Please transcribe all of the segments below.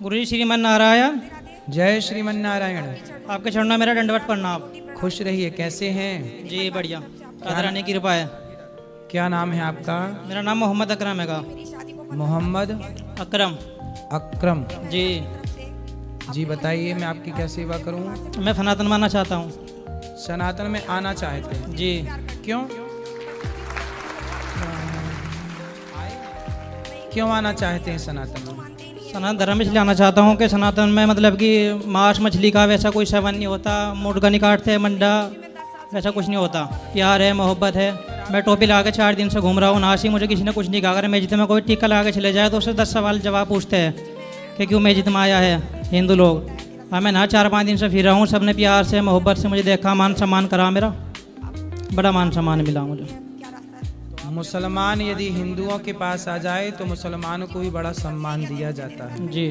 गुरुजी श्रीमन नारायण। जय श्रीमन नारायण। आपके चरणों में मेरा दंडवत प्रणाम। खुश रहिए। कैसे हैं? जी बढ़िया, रानी की कृपा है। क्या नाम है आपका? मेरा नाम मोहम्मद अकरम है। मोहम्मद अकरम अकरम जी। जी बताइए, मैं आपकी क्या सेवा करूं? मैं सनातन मानना चाहता हूँ। सनातन में आना चाहते हैं जी। क्यों? क्यों आना चाहते हैं सनातन में? सनातन धर्म इसलिए आना चाहता हूँ कि सनातन में मतलब कि मांस मछली का वैसा कोई सेवन नहीं होता, मुर्गा नहीं काटते, मंडा वैसा कुछ नहीं होता। प्यार है, मोहब्बत है। मैं टोपी लगा के 4 दिन से घूम रहा हूँ, ना ही मुझे किसी ने कुछ नहीं कहा। अगर मस्जिद में कोई टीका लगा के चले जाए तो उससे 10 सवाल जवाब पूछते हैं कि क्यों मस्जिद में आया है हिंदू लोग। हाँ, मैं ना 4-5 दिन से फिर रहा हूँ, सबने प्यार से मोहब्बत से मुझे देखा, मान सम्मान करा, मेरा बड़ा मान सम्मान मिला मुझे। मुसलमान यदि हिंदुओं के पास आ जाए तो मुसलमानों को भी बड़ा सम्मान दिया जाता है जी।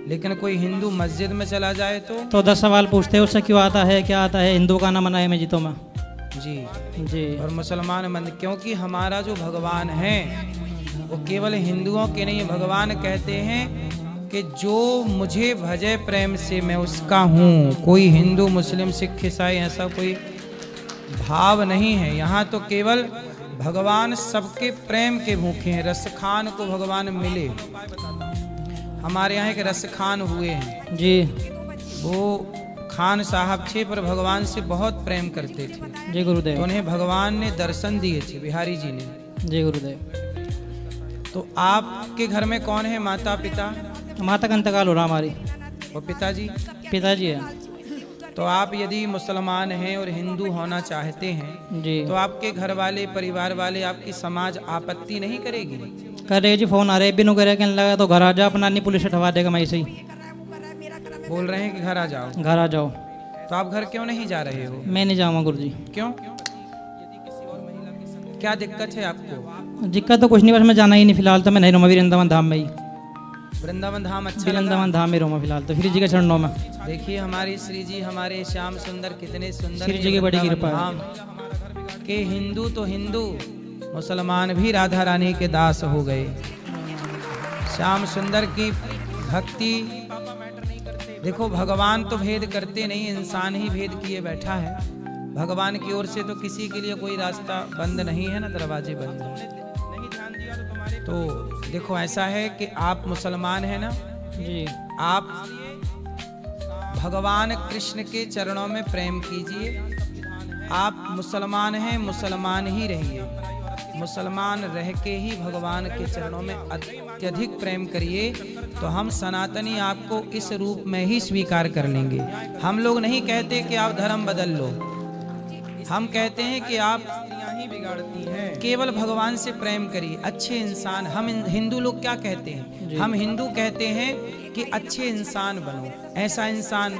लेकिन कोई हिंदू मस्जिद में चला जाए तो 10 सवाल पूछते हैं उससे, क्यों आता है, क्या आता है, हिंदू का नाम मना है मस्जिदों में। जी जी। और मुसलमान मंदिर, क्योंकि हमारा जो भगवान है वो केवल हिंदुओं के नहीं। भगवान कहते हैं कि जो मुझे भजे प्रेम से मैं उसका हूँ। कोई हिंदू मुस्लिम सिख ईसाई ऐसा कोई भाव नहीं है। यहाँ तो केवल भगवान सबके प्रेम के भूखे हैं। रसखान को भगवान मिले। हमारे यहाँ एक रसखान हुए हैं जी। वो खान साहब थे पर भगवान से बहुत प्रेम करते थे। जी गुरुदेव। तो उन्हें भगवान ने दर्शन दिए थे, बिहारी जी ने। जी गुरुदेव। तो आपके घर में कौन है? माता पिता? माता का इंतकाल हो रहा हमारी। और पिताजी? पिताजी है। तो आप यदि मुसलमान हैं और हिंदू होना चाहते हैं जी। तो आपके घर वाले, परिवार वाले, आपकी समाज आपत्ति नहीं करेगी? कर रहे जी, फोन आ रहे बिनु करे कहने लगा तो घर आ जा, अपना नहीं पुलिस हटवा देगा। मैं ऐसे ही बोल रहे हैं कि घर आ जाओ। घर आ जाओ। तो आप घर क्यों नहीं जा रहे हो? मैं नहीं जाऊँगा गुरुजी। क्यों? क्या दिक्कत है आपको? दिक्कत तो कुछ नहीं, बस मैं जाना ही नहीं फिलहाल। तो मैं नहीं रहूँगा वृंदावन धाम में ही। वृंदावन धाम अच्छा लगा? वृंदावन धाम में रहूँगा फिलहाल तो, श्री जी के चरणों में। देखिए हमारी श्री जी, हमारे श्याम सुंदर कितने सुंदर। श्री जी की बड़ी कृपा है। धाम के हिंदू तो हिंदू, मुसलमान भी राधा रानी के दास हो गए। श्याम सुंदर की भक्ति देखो। भगवान तो भेद करते नहीं, इंसान ही भेद किए बैठा है। भगवान की ओर से तो किसी के लिए कोई रास्ता बंद नहीं है ना, दरवाजे बंद है। तो देखो ऐसा है कि आप मुसलमान हैं ना जी। आप भगवान कृष्ण के चरणों में प्रेम कीजिए। आप मुसलमान हैं, मुसलमान ही रहिए। मुसलमान रह के ही भगवान के चरणों में अत्यधिक प्रेम करिए तो हम सनातनी आपको इस रूप में ही स्वीकार कर लेंगे। हम लोग नहीं कहते कि आप धर्म बदल लो, हम कहते हैं कि आप ही बिगाड़ती हैं। केवल भगवान से प्रेम करिए, अच्छे इंसान। हम हिंदू लोग क्या कहते हैं? हम हिंदू कहते हैं कि अच्छे इंसान बनो। ऐसा इंसान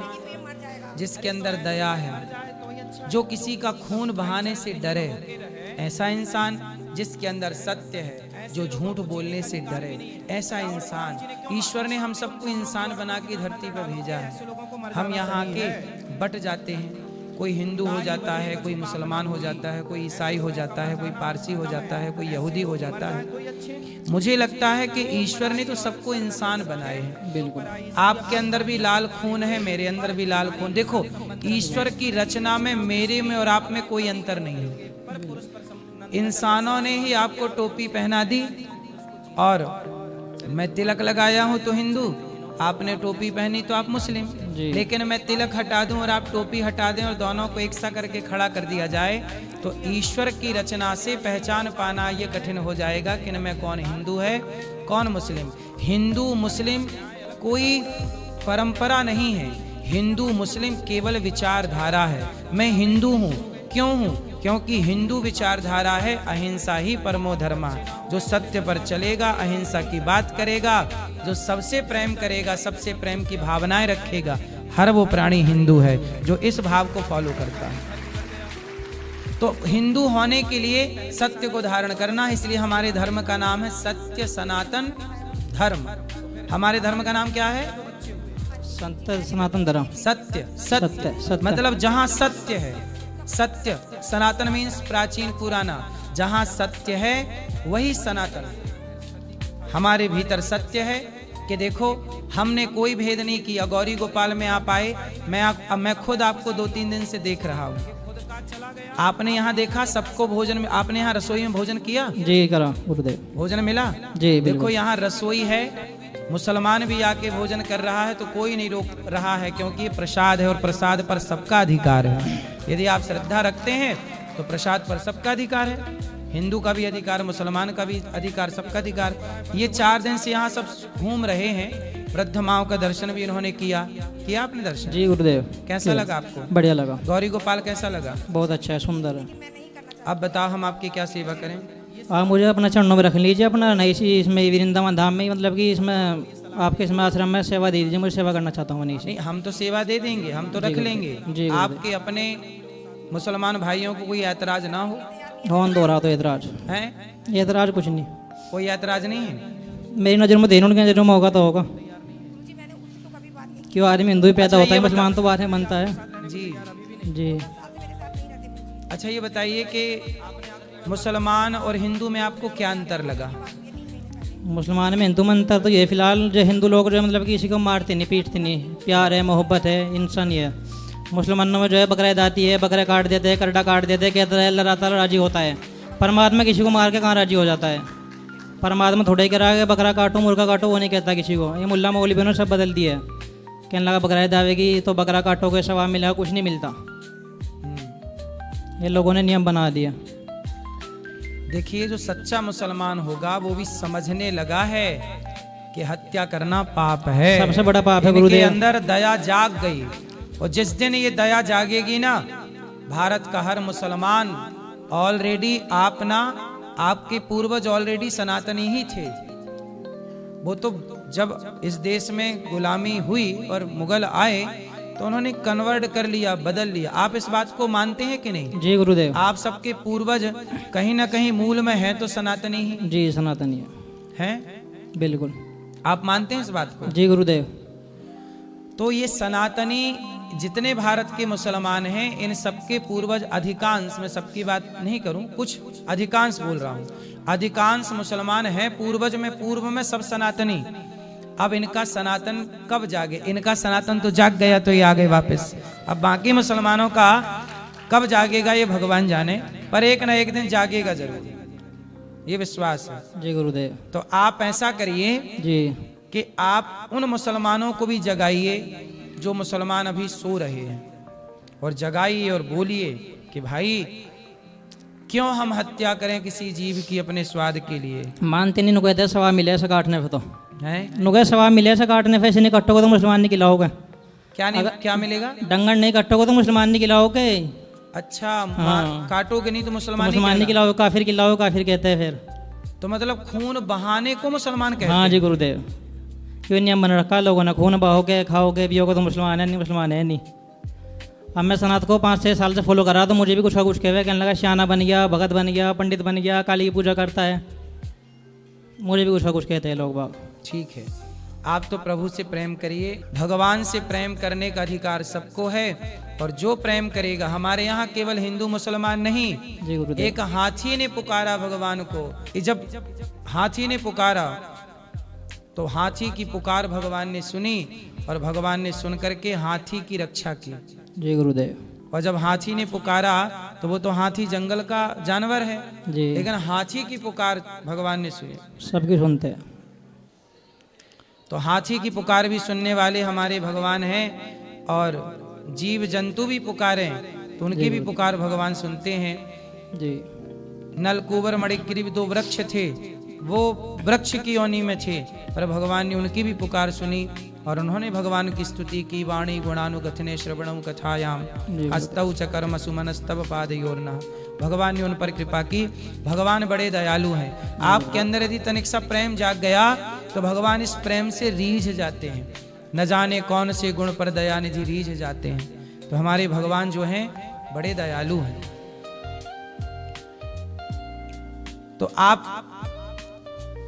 जिसके अंदर दया है, जो किसी का खून बहाने से डरे। ऐसा इंसान जिसके अंदर सत्य है, जो झूठ बोलने से डरे। ऐसा इंसान ईश्वर ने हम सबको इंसान बना के धरती पर भेजा है। हम यहाँ के बट जाते हैं। कोई हिंदू हो जाता है, कोई मुसलमान हो जाता है, कोई ईसाई हो जाता है, कोई पारसी हो जाता है, कोई यहूदी हो जाता है। मुझे लगता है कि ईश्वर ने तो सबको इंसान बनाए हैं। बिल्कुल। आपके अंदर भी लाल खून है, मेरे अंदर भी लाल खून। देखो ईश्वर की रचना में मेरे में और आप में कोई अंतर नहीं है। इंसानों ने ही आपको टोपी पहना दी और मैं तिलक लगाया हूं तो हिंदू, आपने टोपी पहनी तो आप मुस्लिम। लेकिन मैं तिलक हटा दूं और आप टोपी हटा दें और दोनों को एक सा करके खड़ा कर दिया जाए तो ईश्वर की रचना से पहचान पाना ये कठिन हो जाएगा कि न मैं कौन हिंदू है कौन मुस्लिम। हिंदू मुस्लिम कोई परंपरा नहीं है। हिंदू मुस्लिम केवल विचारधारा है। मैं हिंदू हूँ, क्यों हूँ? क्योंकि हिंदू विचारधारा है अहिंसा ही परमो धर्मा। जो सत्य पर चलेगा, अहिंसा की बात करेगा, जो सबसे प्रेम करेगा, सबसे प्रेम की भावनाएं रखेगा, हर वो प्राणी हिंदू है जो इस भाव को फॉलो करता है। तो हिंदू होने के लिए सत्य को धारण करना, इसलिए हमारे धर्म का नाम है सत्य सनातन धर्म। हमारे धर्म का नाम क्या है? सनातन धर्म। सत्य सत्य, सत्य मतलब जहाँ सत्य है। सत्य सनातन मीन्स प्राचीन पुराना। जहाँ सत्य है वही सनातन। हमारे भीतर सत्य है, कि देखो हमने कोई भेद नहीं किया, गौरी गोपाल में आप आए, मैं खुद आपको 2-3 दिन से देख रहा हूँ। आपने यहाँ देखा सबको भोजन में, आपने यहाँ रसोई में भोजन किया? जी करा गुरुदेव, भोजन मिला? जी देखो यहाँ रसोई है, मुसलमान भी आके भोजन कर रहा है तो कोई नहीं रोक रहा है, क्योंकि ये प्रसाद है और प्रसाद पर सबका अधिकार है। यदि आप श्रद्धा रखते हैं तो प्रसाद पर सबका अधिकार है, हिंदू का भी अधिकार, मुसलमान का भी अधिकार, सबका अधिकार। ये 4 दिन से यहाँ सब घूम रहे हैं, वृद्ध माओ का दर्शन भी इन्होंने किया आपने दर्शन? जी गुरुदेव। कैसा लगा आपको? बढ़िया लगा। गौरी गोपाल कैसा लगा? बहुत अच्छा है, सुंदर है। अब बताओ हम आपकी क्या सेवा करें? आप मुझे अपना चरणों में रख लीजिए, अपना नई सी इसमें वृंदावन धाम में, मतलब कि इसमें आपके इसमें आश्रम में सेवा दे दीजिए, मुझे सेवा करना चाहता हूँ। नहीं हम तो सेवा दे देंगे, हम तो रख लेंगे। आपके अपने मुसलमान भाइयों को कोई ऐतराज ना हो? कौन दो रहा तो एतराज है? एतराज कुछ नहीं, कोई ऐतराज नहीं है। मेरी नज़र में देने उनकी नज़र में होगा तो होगा, क्यों आदमी हिंदू ही पैदा होता है, मुसलमान तो बाद में बनता है। जी जी। अच्छा ये बताइए कि मुसलमान और हिंदू में आपको क्या अंतर लगा? मुसलमान में हिंदू में अंतर तो ये फिलहाल जो हिंदू लोग जो मतलब कि किसी को मारते नहीं पीटते नहीं, प्यार है, मोहब्बत है, इंसान है। मुसलमानों में जो है बकरा दाती है, बकरा काट देते हैं, करड़ा काट देते हैं, कहता है अल्लाह ताला राजी होता है। परमात्मा किसी को मार के कहाँ राजी हो जाता है? परमात्मा थोड़ा ही करा के बकरा काटो मुर्गा काटो वो नहीं कहता किसी को। ये मुल्ला मौलवी ने सब बदल दिया है, कहने लगा बकरा दावेगी तो बकरा काटोगे सवाब मिलेगा, कुछ नहीं मिलता। ये लोगों ने नियम बना दिया। देखिए जो सच्चा मुसलमान होगा वो भी समझने लगा है कि हत्या करना पाप है, सबसे बड़ा पाप है। इनके गुरुदेव अंदर दया जाग गई, और जिस दिन ये दया जागेगी ना, भारत का हर मुसलमान ऑलरेडी आपके पूर्वज ऑलरेडी सनातनी ही थे। वो तो जब इस देश में गुलामी हुई और मुगल आए तो उन्होंने कन्वर्ट कर लिया, बदल लिया। आप इस बात को मानते हैं कि नहीं? जी गुरुदेव। आप सबके पूर्वज कहीं ना कहीं मूल में है तो सनातनी ही जी, सनातनी है। बिल्कुल। आप मानते हैं इस बात को? जी गुरुदेव। तो ये सनातनी जितने भारत के मुसलमान हैं, इन सबके पूर्वज अधिकांश, मैं सबकी बात नहीं करूं, कुछ अधिकांश बोल रहा हूं, अधिकांश मुसलमान हैं पूर्वज में, पूर्व में सब सनातनी। अब इनका सनातन कब जागे? इनका सनातन तो जाग गया तो ये आ गए वापस। अब बाकी मुसलमानों का कब जागेगा ये भगवान जाने, पर एक ना एक दिन जागेगा जरूर, ये विश्वास है। जी गुरुदेव। तो आप ऐसा करिए जी कि आप उन मुसलमानों को भी जगाइए जो मुसलमान अभी सो रहे हैं, और जगाइए और बोलिए कि भाई क्यों हम हत्या करें किसी जीव की अपने स्वाद के लिए? मानते नहीं, कहते सवाब मिले ऐसा काटने पे, तो है नुके सवाब मिले ऐसा काटने पे, ऐसे नहीं कटोगे तो मुसलमान नहीं खिलाओगे। क्या नहीं, क्या मिलेगा? डंगर नहीं कटोगे तो मुसलमान नहीं खिलाओगे। अच्छा हाँ। काटोगे नहीं तो मुसलमान नहीं खिलाओगे, काफिर खिलाओगे, काफिर कहते हैं फिर। तो मतलब खून बहाने को मुसलमान कहते हैं? हाँ जी गुरुदेव। क्यों नियम बना रखा लोगों ने, खून बहाओगे खाओगे पियोगे तो मुसलमान है, नहीं मुसलमान है नहीं। अब मैं सनात को 5-6 साल से फॉलो कर रहा, तो मुझे भी कुछ का कुछ कहने लगा, श्याना बन गया, भगत बन गया, पंडित बन गया, काली की पूजा करता है, मुझे भी कुछ का कुछ कहते हैं लोग बाग। ठीक है, आप तो प्रभु से प्रेम करिए, भगवान से प्रेम करने का अधिकार सबको है, और जो प्रेम करेगा, हमारे यहाँ केवल हिंदू मुसलमान नहीं, जी गुरुदेव। एक हाथी ने पुकारा भगवान को, जब हाथी ने पुकारा तो हाथी की पुकार भगवान ने सुनी, और भगवान ने सुन करके हाथी की रक्षा की। जी गुरुदेव। और जब हाथी ने पुकारा तो वो तो हाथी जंगल का जानवर है जी, लेकिन हाथी की पुकार भगवान ने सुनी। सबकी सुनते हैं, तो हाथी की पुकार भी सुनने वाले हमारे भगवान हैं, और जीव जंतु भी पुकारे तो उनकी भी पुकार भगवान सुनते हैं जी। नलकूबर मणिग्रीव 2 वृक्ष थे, वो वृक्ष की योनि में थे, पर भगवान ने उनकी भी पुकार सुनी, और उन्होंने भगवान की स्तुति की। वाणी गुणानुगथने श्रवणं कथायाम हस्तौ च कर्म सुमनस्तव पादयोर्नः। भगवान ने उन पर कृपा की। भगवान बड़े दयालु हैं। आपके अंदर यदि तनिक सा प्रेम जाग गया तो भगवान इस प्रेम से रीझ जाते हैं, न जाने कौन से गुण पर दया निधि रीझ जाते हैं। तो हमारे भगवान जो हैं बड़े दयालु हैं। तो आप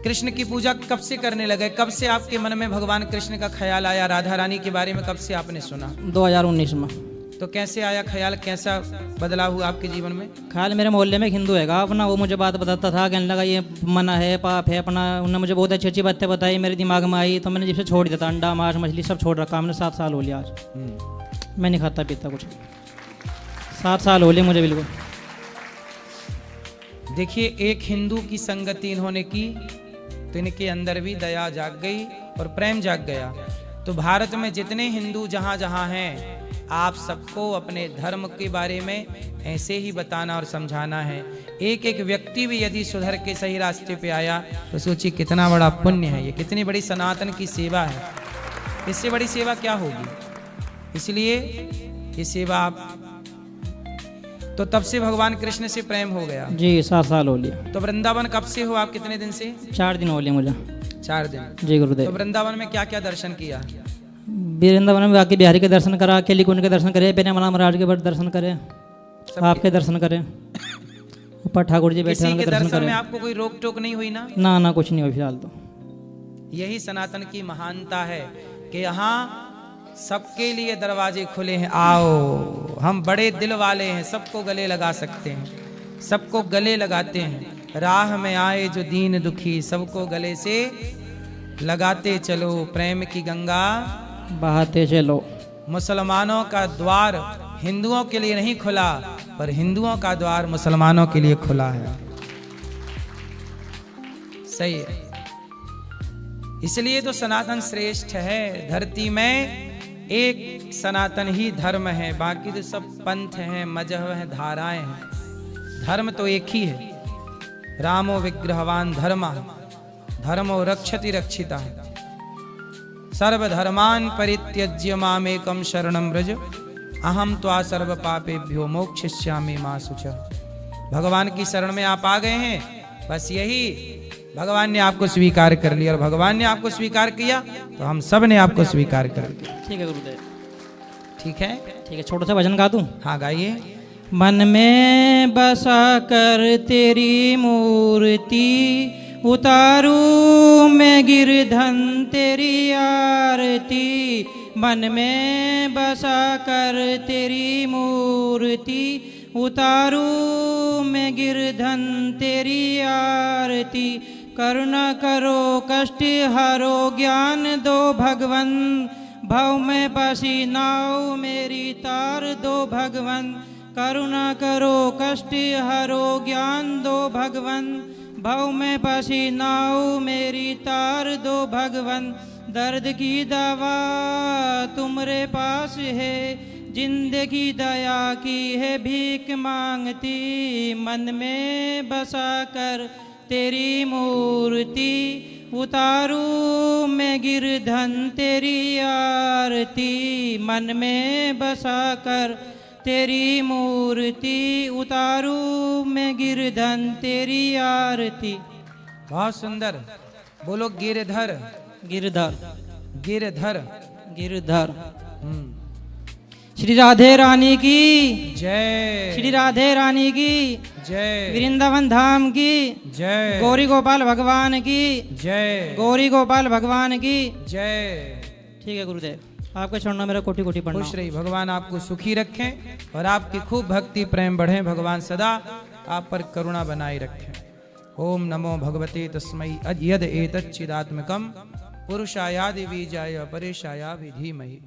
कृष्ण की पूजा कब से करने लगे? कब से आपके मन में भगवान कृष्ण का ख्याल आया? राधा रानी के बारे में कब से आपने सुना? 2019 में। तो कैसे आया ख्याल, कैसा बदलाव हुआ आपके जीवन में? ख्याल मेरे मोहल्ले में एक हिंदू हैगा अपना, वो मुझे बात बताता था, कहने लगा ये मना है, पाप है अपना। उन्होंने मुझे बहुत अच्छी अच्छी बातें बताई, मेरे दिमाग में आई, तो मैंने जिससे छोड़ दिया था। अंडा मांस मछली सब छोड़ रखा हमने, 7 साल हो लिया आज। मैं नहीं खाता पीता कुछ, 7 साल हो लिए मुझे बिल्कुल। देखिए, एक हिंदू की संगति इन्होंने की तो इनके अंदर भी दया जाग गई और प्रेम जाग गया। तो भारत में जितने हिंदू जहाँ जहाँ हैं, आप सबको अपने धर्म के बारे में ऐसे ही बताना और समझाना है। एक एक व्यक्ति भी यदि सुधर के सही रास्ते पे आया तो सोचिए कितना बड़ा पुण्य है ये, कितनी बड़ी सनातन की सेवा है। इससे बड़ी सेवा क्या होगी? इसलिए ये सेवा आप, तो तब से भगवान कृष्ण से प्रेम हो गया जी, 7 साल हो लिया। तो वृंदावन कब से हो आप, कितने दिन से? 4 दिन हो लिए मुझे। 4 दिन जी गुरुदेव। तो वृंदावन में क्या क्या दर्शन किया? वृंदावन में बाकी बिहारी के दर्शन करा, केली कुंड के दर्शन करे, पेने महाराज के दर्शन करे, आपके दर्शन करे, ऊपर ठाकुर जी बैठे किसी उनके के दर्शन दर्शन करे। में आपको कोई रोक टोक नहीं हुई ना? ना कुछ नहीं हुई फिलहाल तो। यही सनातन की महानता है कि यहाँ सबके लिए दरवाजे खुले हैं। आओ, हम बड़े दिल वाले हैं, सबको गले लगा सकते हैं, सबको गले लगाते हैं। राह में आए जो दीन दुखी, सबको गले से लगाते चलो, प्रेम की गंगा बहाते चलो। मुसलमानों का द्वार हिंदुओं के लिए नहीं खुला, पर हिंदुओं का द्वार मुसलमानों के लिए खुला है। सही है। इसलिए तो सनातन श्रेष्ठ है। धरती में एक सनातन ही धर्म है, बाकी तो सब पंथ हैं, मजहब हैं, धाराएं हैं। धर्म तो एक ही है। रामो विग्रहवान धर्म, धर्मो रक्षति रक्षिता। सर्वधर्मान परित्यज्य मामेकं शरणं व्रज, अहम त्वा सर्व पापेभ्यो मोक्षयिष्यामि मा शुचः। भगवान की शरण में आप आ गए हैं, बस यही भगवान ने आपको स्वीकार कर लिया, और भगवान ने आपको स्वीकार किया तो हम सब ने आपको स्वीकार कर लिया। ठीक है गुरुदेव। ठीक है, ठीक है, छोटा सा भजन गा दूं? हाँ गाइए। मन में बसा कर तेरी मूर्ति, उतारू मैं गिरधन तेरी आरती। मन में बसा कर तेरी मूर्ति, उतारू मैं गिरधन तेरी आरती। करुणा करो कष्ट हरो ज्ञान दो भगवन, भव में बसी नाव मेरी तार दो भगवन। करुणा करो कष्ट हरो ज्ञान दो भगवन, भव में बसी नाव मेरी तार दो भगवन। दर्द की दवा तुम्हारे पास है, जिंदगी दया की है भीख मांगती। मन में बसा कर तेरी मूर्ति, उतारू मैं गिरधन तेरी आरती। मन में बसा कर तेरी मूर्ति, उतारू मैं गिरधन तेरी आरती। बहुत सुंदर, बोलो गिरधर। गिरधर, गिरधर, गिरधर। श्री राधे रानी की जय, श्री राधे रानी की जय, वृंदावन धाम की जय, गौरी गोपाल भगवान की जय, गौरी गोपाल भगवान की जय। ठीक है गुरुदेव, आपके चरणों मेरा कोटि कोटि प्रणाम। खुश रही, भगवान आपको सुखी रखें और आपकी खूब भक्ति प्रेम बढ़े। भगवान सदा आप पर करुणा बनाए रखें। ओम नमो भगवते तस्मै यद एतच्चिदात्मकं पुरुषायादि बीजाय परेशाया विधीमहि।